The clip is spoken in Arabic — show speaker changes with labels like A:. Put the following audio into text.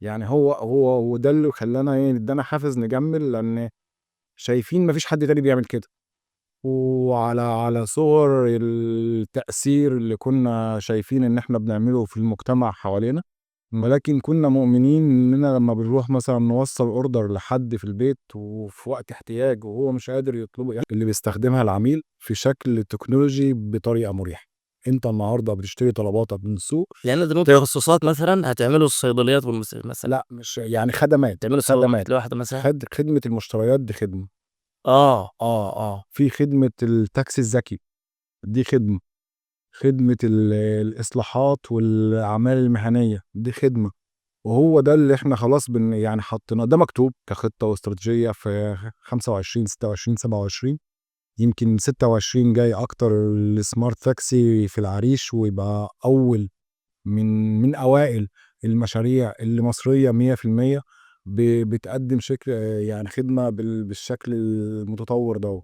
A: يعني هو وده اللي خلانا ايه، ادانا حافز نكمل، لان شايفين مفيش حد تاني بيعمل كده. وعلى صور التأثير اللي كنا شايفين ان احنا بنعمله في المجتمع حوالينا، ولكن كنا مؤمنين اننا لما بنروح مثلا نوصل اوردر لحد في البيت وفي وقت احتياج وهو مش قادر يطلبه، يعني اللي بيستخدمها العميل في شكل تكنولوجي بطريقة مريحة. انت النهارده بتشتري طلباتك من السوق.
B: لان دي تخصصات مثلا هتعملوا الصيدليات والمستشفيات مثلا،
A: لا مش يعني خدمات،
B: تعملوا سوبر
A: خدمات.
B: ماركت لوحده مثلا.
A: خدمة المشتريات دي خدمة.
B: اه.
A: في خدمة التاكسي الذكي، دي خدمة. خدمة الإصلاحات والأعمال المهنية، دي خدمة. وهو ده اللي احنا خلاص يعني حطيناه، ده مكتوب كخطة واستراتيجية في 25 26 27. يمكن 26 جاي أكتر السمارت تاكسي في العريش، ويبقى أول من أوائل المشاريع اللي مصرية 100%، بتقدم شكل يعني خدمة بالشكل المتطور ده.